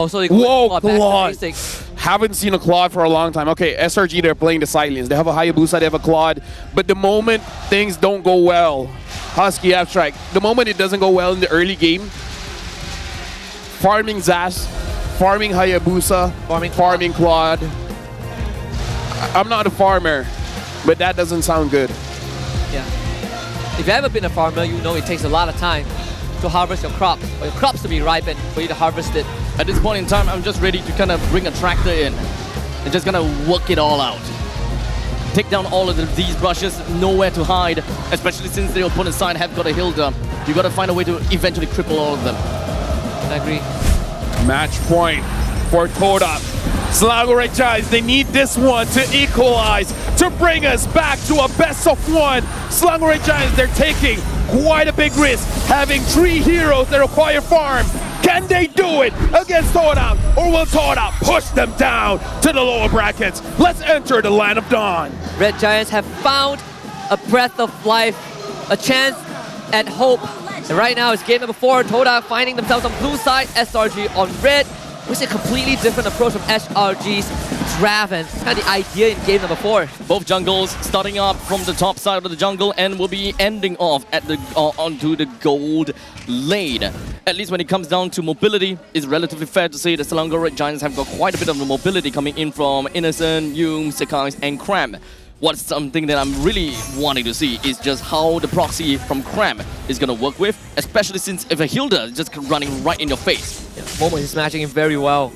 Also, whoa, Claude! Haven't seen a Claude for a long time. Okay, SRG, they're playing the side lanes. They have a Hayabusa, they have a Claude. But the moment things don't go well, Husky Abstract, the moment it doesn't go well in the early game, farming Zas, farming Hayabusa, farming Claude. I'm not a farmer, but that doesn't sound good. Yeah. If you've ever been a farmer, you know it takes a lot of time to harvest your crops, or your crops to be ripened for you to harvest it. At this point in time, I'm just ready to kind of bring a tractor in and just gonna work it all out. Take down all of these brushes, nowhere to hide, especially since the opponent's side have got a Hilda. You gotta find a way to eventually cripple all of them. I agree. Match point for Todak. Selangor Giants, they need this one to equalize, to bring us back to a best of one. Selangor Giants, they're taking quite a big risk, having 3 heroes that require farm. Can they do it against Todak, or will Todak push them down to the lower brackets? Let's enter the land of dawn. Red Giants have found a breath of life, a chance at hope. And right now it's game number 4, Todak finding themselves on blue side, SRG on red. Which is a completely different approach from SRG's draft, and it's kind of the idea in game number 4. Both jungles starting up from the top side of the jungle and will be ending off at the onto the gold lane. At least when it comes down to mobility, it's relatively fair to say the Selangor Giants have got quite a bit of the mobility coming in from Innocent, Yume, Sekais, and Cram. What's something that I'm really wanting to see is just how the proxy from Cram is going to work with, especially since if a Hilda is just running right in your face. Yeah, Momo is matching him very well.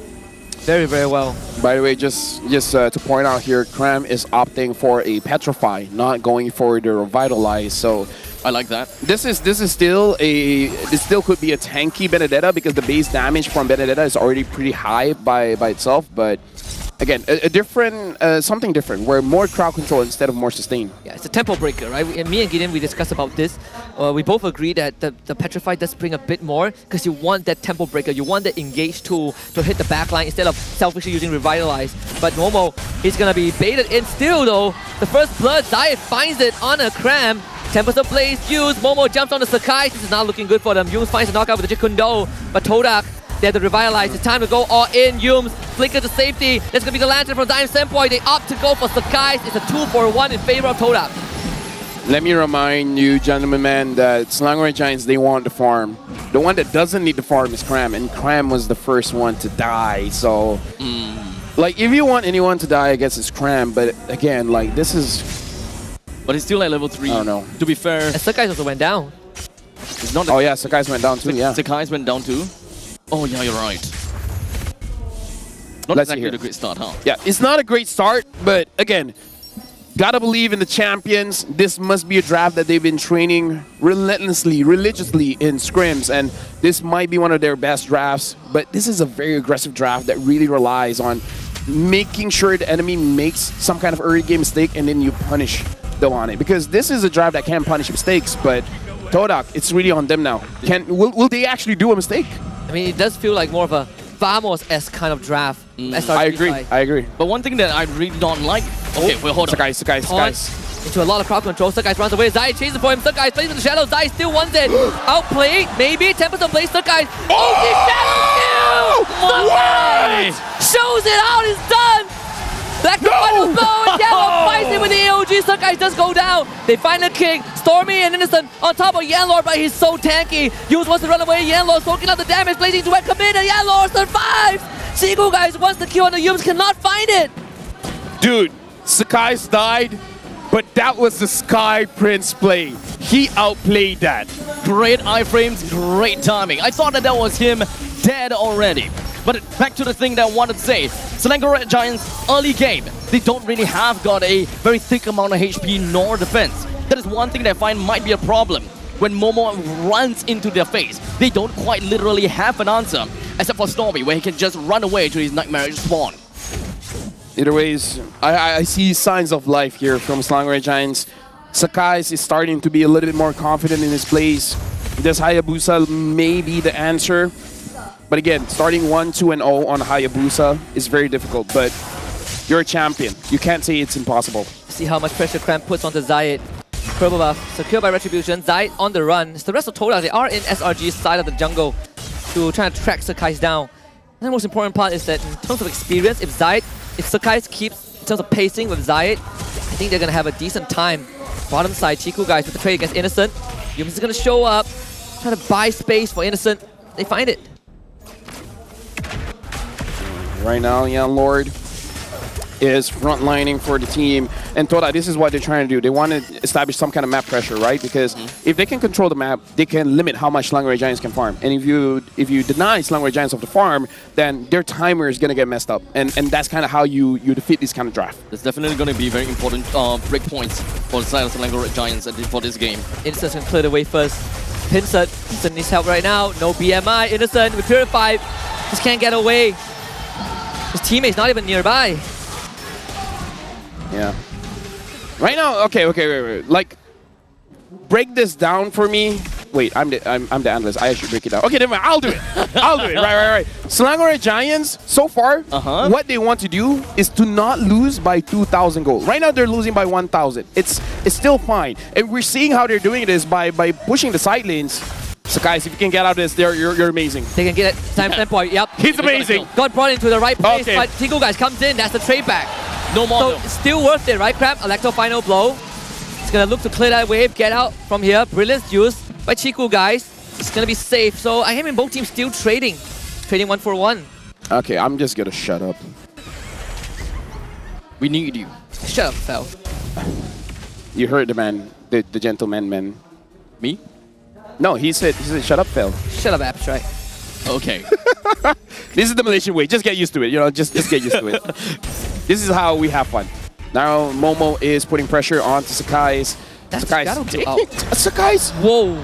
Very, very well. By the way, just to point out here, Cram is opting for a Petrify, not going for the Revitalize. So I like that. This still could be a tanky Benedetta because the base damage from Benedetta is already pretty high by itself, but again, a different, something different, where more crowd control instead of more sustain. Yeah, it's a tempo breaker, right? Me and Gideon, we discussed about this. We both agree that the Petrify does bring a bit more because you want that tempo breaker, you want that engage tool to hit the backline instead of selfishly using Revitalize. But Momo, he's gonna be baited in still though. The first blood, Zayat finds it on a Cram. Tempest of Blaze used, Momo jumps on the Sakai. This is not looking good for them. Yumes finds a knockout with the Jikundo, but Todak, they have to Revitalize. It's time to go all in. Yumes, flicker to safety. There's gonna be the lantern from Dime Senpoi. They opt to go for Sakai. It's a 2-for-1 in favor of Todak. Let me remind you, gentlemen, man, that Selangor Giants, they want the farm. The one that doesn't need the farm is Cram, and Cram was the first one to die. So, like, if you want anyone to die, I guess it's Cram. But again, like, this is... But he's still at level 3. I don't know. To be fair, And Sakai also went down. it's not. Oh yeah, Sakai's went down too, yeah. Sakai's went down too. Oh yeah, you're right. Not Let's see exactly here. the great start, huh? Yeah, it's not a great start, but again, gotta believe in the champions. This must be a draft that they've been training religiously in scrims, and this might be one of their best drafts, but this is a very aggressive draft that really relies on making sure the enemy makes some kind of early game mistake and then you punish them on it. Because this is a draft that can punish mistakes, but Todak, it's really on them now. Will they actually do a mistake? I mean, it does feel like more of a Vamos-esque kind of draft. SRG I agree. But one thing that I really don't like... Okay, well, hold on. Sakai's. Into a lot of crowd control. Sakai runs away. Zai chases for him. Sakai plays in the shadows. Zai still wants it. Outplayed. Maybe. Tempest of Blaze. Sakai. Oh, the shadow kill! Why? Shows it out. It's done. Black final blow. And Yellow fights it with the AOG. Sakai does go down. They find the king. Stormy and Innocent on top of Yanlord, but he's so tanky. Yus wants to run away. Yanlord soaking up the damage. Blazing to wet commit. And Yanlord survives. Sigu guys wants the kill on the Yums. Cannot find it. Dude, Sakai's died. But that was the Sky Prince play. He outplayed that. Great iframes, great timing. I thought that was him dead already. But back to the thing that I wanted to say. Selangor Giants, early game, they don't really have got a very thick amount of HP nor defense. That is one thing that I find might be a problem. When Momo runs into their face, they don't quite literally have an answer. Except for Stormy, where he can just run away to his nightmarish spawn. Either ways, I see signs of life here from Selangor Giants. Sakai is starting to be a little bit more confident in his plays. This Hayabusa may be the answer. But again, starting 1-2-0 on Hayabusa is very difficult. But you're a champion. You can't say it's impossible. See how much pressure Cram puts onto Zayat. Purple buff, secured by Retribution. Zayat on the run. It's the rest of Todak. They are in SRG's side of the jungle to try and track Sakai's down. the most important part is that in terms of experience, if Sakai keeps in terms of pacing with Zayed, I think they're gonna have a decent time. Bottom side, Chiku guys with the trade against Innocent. Yums is gonna show up, trying to buy space for Innocent. They find it. Right now, Young Lord is frontlining for the team. And Todak, this is what they're trying to do. They want to establish some kind of map pressure, right? Because if they can control the map, they can limit how much Slangway Giants can farm. And if you deny Slangway Giants of the farm, then their timer is going to get messed up. And that's kind of how you defeat this kind of draft. There's definitely going to be very important breakpoints for the side of Slangway Giants for this game. Innocent can clear the way first. Innocent needs help right now. No BMI. Innocent with Purify. Just can't get away. His teammate's not even nearby. Yeah. Right now, okay, wait. Like, break this down for me. Wait, I'm the analyst. I should break it down. Okay, never mind. I'll do it. I'll do it. Right. Slangway Giants, so far, what they want to do is to not lose by 2,000 gold. Right now, they're losing by 1,000. It's still fine. And we're seeing how they're doing it is by pushing the side lanes. So guys, if you can get out of this, you're amazing. They can get it. Time standpoint. Yep. He's amazing. Got brought into the right place, Okay. but Chiku guys comes in. That's the trade back. No more. So it's still worth it, right, Crab? Electro final blow. It's gonna look to clear that wave, get out from here. Brilliant use by Chiku guys. It's gonna be safe. So I mean, both teams still trading 1 for 1. Okay, I'm just gonna shut up. We need you. Shut up, Fel. You heard the man, the gentleman man. Me? No, he said shut up, Phil. Shut up, Abstract. Okay. This is the Malaysian way. Just get used to it. You know, just get used to it. This is how we have fun. Now Momo is putting pressure onto Sakai's. That'll do out. Sakai's. Whoa.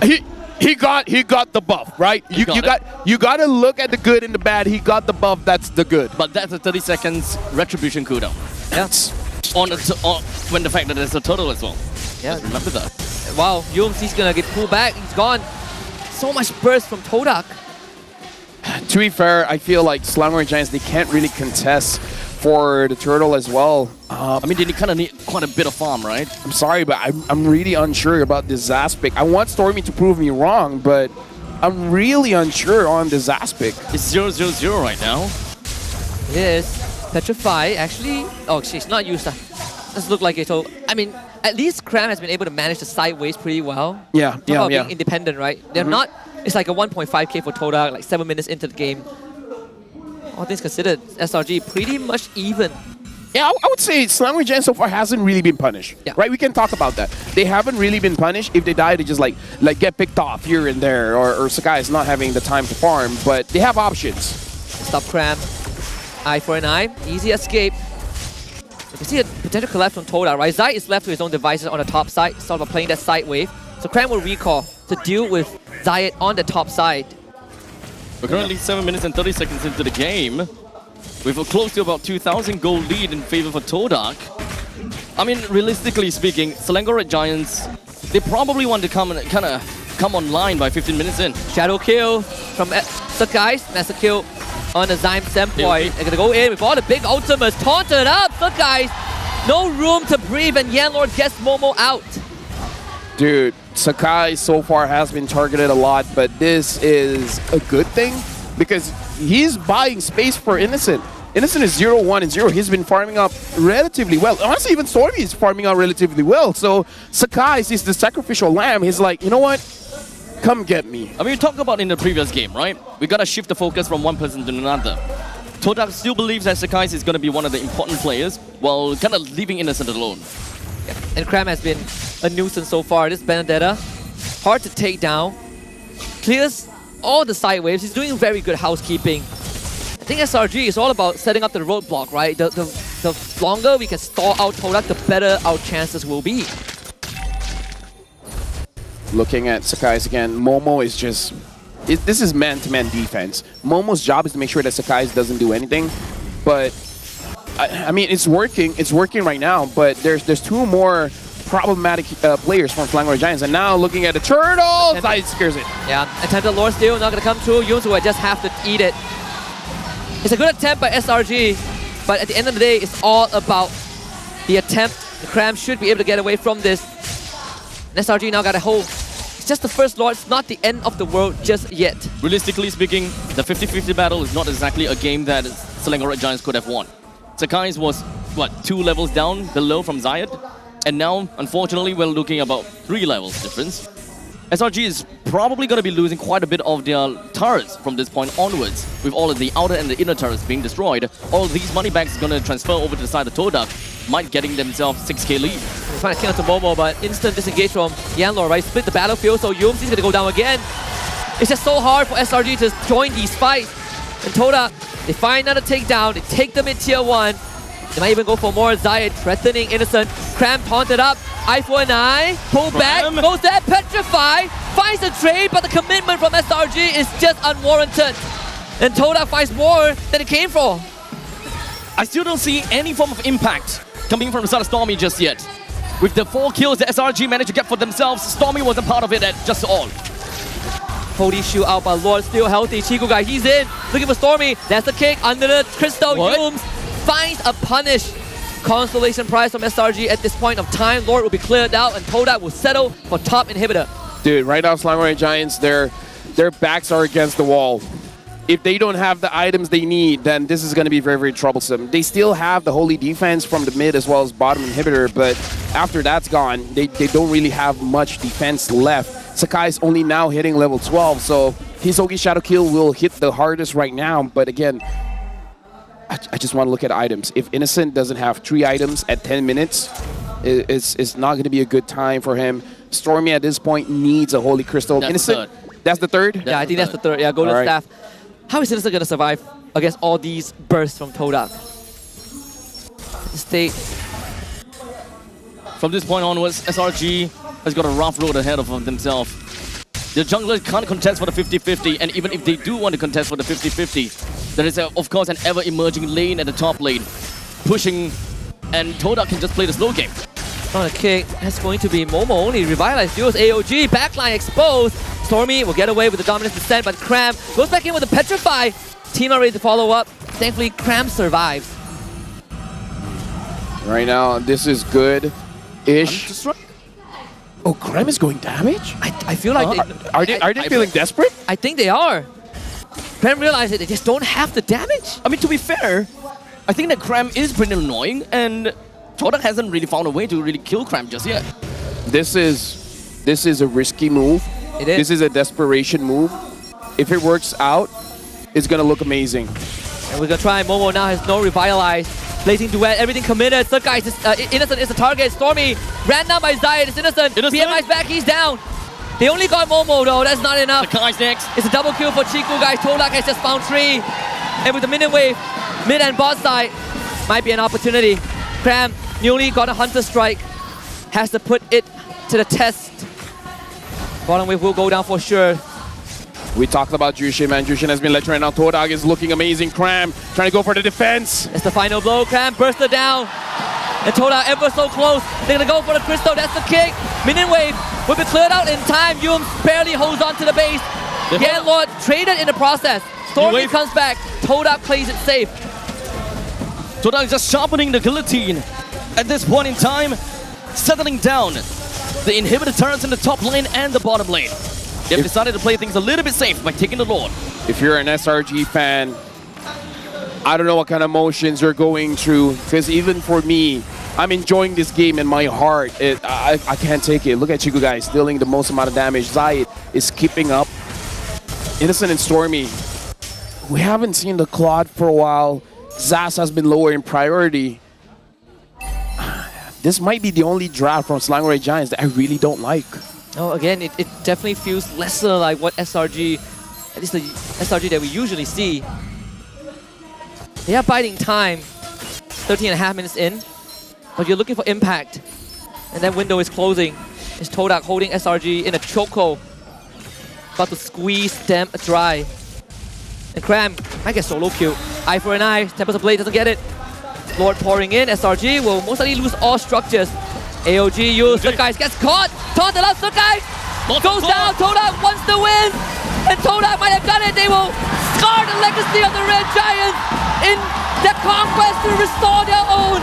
He got the buff, right? You got to look at the good and the bad. He got the buff. That's the good. But that's a 30 seconds retribution cooldown. Yeah. When the fact that there's a turtle as well. Yeah. Just remember that. Wow, Yums, he's gonna get pulled back. He's gone. So much burst from Todak. To be fair, I feel like Slangway Giants, they can't really contest for the turtle as well. I mean, they kind of need quite a bit of farm, right? I'm sorry, but I'm really unsure about this aspect. I want Stormy to prove me wrong, but I'm really unsure on this aspect. It's 0-0-0 right now. It is. Petrify, actually. Oh, she's not used. Doesn't look like it. So, I mean, at least Cram has been able to manage the sideways pretty well. Yeah. Being independent, right? They're not. It's like a 1.5k for Todak, like 7 minutes into the game. All things considered, SRG pretty much even. Yeah, I would say Slangway Giants so far hasn't really been punished. Yeah. Right? We can talk about that. They haven't really been punished. If they die, they just like get picked off here and there, or Sakai is not having the time to farm. But they have options. Stop Cram. Eye for an eye. Easy escape. You can see a potential collapse from Todak, right? Zai is left to his own devices on the top side, sort of playing that side wave. So Cram will recall to deal with Zayed on the top side. We're currently 7 minutes and 30 seconds into the game, with a close to about 2,000 gold lead in favor for Todak. I mean, realistically speaking, Slangway Giants, they probably want to come online by 15 minutes in. Shadow kill from Sakai. Master kill on the Zyme standpoint. They're gonna go in with all the big ultimates. Taunted up, Sakai. No room to breathe, and Yanlord gets Momo out. Dude, Sakai so far has been targeted a lot, but this is a good thing because he's buying space for Innocent. Innocent is 0-1 and 0. He's been farming up relatively well. Honestly, even Stormy is farming out relatively well. So Sakai is the sacrificial lamb. He's like, you know what? Come get me. I mean, we talked about in the previous game, right? We gotta shift the focus from one person to another. Todak still believes that Sakai is gonna be one of the important players, while kind of leaving Innocent alone. Yeah. And Cram has been a nuisance so far. This Benedetta, hard to take down. Clears all the side waves. He's doing very good housekeeping. I think SRG is all about setting up the roadblock, right? The longer we can stall out Todak, the better our chances will be. Looking at Sakai's again, Momo is just... this is man-to-man defense. Momo's job is to make sure that Sakai's doesn't do anything. But, I mean, it's working. It's working right now, but there's two more problematic players from Slangway Giants. And now looking at the turtle, Zai scares it. Yeah, attempted lore still not gonna come through. Yums will just have to eat it. It's a good attempt by SRG, but at the end of the day, it's all about the attempt. The Cram should be able to get away from this. And SRG now got a whole just the first Lord. It's not the end of the world just yet. Realistically speaking, the 50-50 battle is not exactly a game that Selangor Red Giants could have won. Sakai's was, what, 2 levels down below from Zayed? And now, unfortunately, we're looking about 3 levels difference. SRG is probably going to be losing quite a bit of their turrets from this point onwards, with all of the outer and the inner turrets being destroyed. All of these money bags are going to transfer over to the side of Todak, might getting themselves 6k lead. He's trying to kill to Momo, but instant disengage from Yanlor, right? Split the battlefield, so Yums is going to go down again. It's just so hard for SRG to join these fights. And Todak, they find another takedown, they take the mid-tier 1. They might even go for more. Zayed threatening Innocent. Cram taunted up. Eye for an eye. Pull back. Goes there. Petrify. Finds the trade, but the commitment from SRG is just unwarranted. And Todak finds more than it came for. I still don't see any form of impact coming from the side of Stormy just yet. With the 4 kills that SRG managed to get for themselves, Stormy wasn't part of it at just all. Holy shoot out, but Lord still healthy. Chico guy, he's in. Looking for Stormy. That's the kick under the crystal. Yums finds a punish. Consolation prize from SRG at this point of time. Lord will be cleared out and Todak will settle for top inhibitor. Dude, right now Selangor Red Giants, their backs are against the wall. If they don't have the items they need, then this is going to be very, very troublesome. They still have the holy defense from the mid as well as bottom inhibitor, but after that's gone, they don't really have much defense left. Sakai's only now hitting level 12, so his Ogi Shadow Kill will hit the hardest right now, but again, I just want to look at items. If Innocent doesn't have 3 items at 10 minutes, it's not going to be a good time for him. Stormy at this point needs a Holy Crystal. That's Innocent, the third. That's the third? Yeah, I think that's the third. Yeah, Golden All right. Staff. How is Innocent going to survive against all these bursts from Todak? Stay. From this point onwards, SRG has got a rough road ahead of themselves. The junglers can't contest for the 50-50, and even if they do want to contest for the 50-50, there is, of course, an ever-emerging lane at the top lane, pushing, and Todak can just play the slow game. On a kick, that's going to be Momo only. Revitalized duos AOG, backline exposed. Stormy will get away with the dominance descent, but Cram goes back in with the Petrify. Team are ready to follow up. Thankfully, Cram survives. Right now, this is good-ish. Oh, Cram is going damage? I feel like Are they feeling desperate? I think they are. Cram realized that they just don't have the damage. I mean, to be fair, I think that Cram is pretty annoying, and Todak hasn't really found a way to really kill Cram just yet. This is a risky move. It is. This is a desperation move. If it works out, it's gonna look amazing. And we're gonna try. Momo now has no Revitalize. Blazing Duet, everything committed. Third guy, Innocent is the target. Stormy ran down by Zayed. It's Innocent. PMI's back, he's down. They only got Momo though, that's not enough. Sakai's next. It's a double kill for Chiku, guys. Todak has just found 3. And with the minion wave, mid and bot side, might be an opportunity. Cram, newly got a Hunter Strike. Has to put it to the test. Bottom wave will go down for sure. We talked about Jushin, man. Jushin has been lecturing right now. Todak is looking amazing. Cram trying to go for the defense. It's the final blow. Cram burst it down. And Todak ever so close. They're gonna go for the crystal. That's the kick. Minion wave will be cleared out in time. Yums barely holds on to the base. Yan Lord traded in the process. Stormy comes back. Todak plays it safe. Todak is just sharpening the guillotine at this point in time, settling down the inhibitor turrets in the top lane and the bottom lane. They've decided to play things a little bit safe by taking the Lord. If you're an SRG fan, I don't know what kind of emotions you're going through, because even for me, I'm enjoying this game in my heart. I can't take it. Look at Chiku guys dealing the most amount of damage. Zayed is keeping up. Innocent and Stormy, we haven't seen the Claude for a while. Zas has been lower in priority. This might be the only draft from Selangor Red Giants that I really don't like. Oh, again, it definitely feels lesser like what SRG, at least the SRG that we usually see. They are biding time, 13.5 minutes in, but you're looking for impact. And that window is closing. It's Todak holding SRG in a chokehold, about to squeeze them dry. And Cram might get solo kill. Eye for an eye, Tempest of Blade doesn't get it. Lord pouring in, SRG will most likely lose all structures. AOG used, Sakai gets caught, taunted up, Sakai goes down, Todak wants to win, and Todak might have done it. They will scar the legacy of the Red Giants in their conquest to restore their own.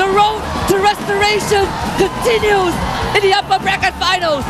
The road to restoration continues in the upper bracket finals.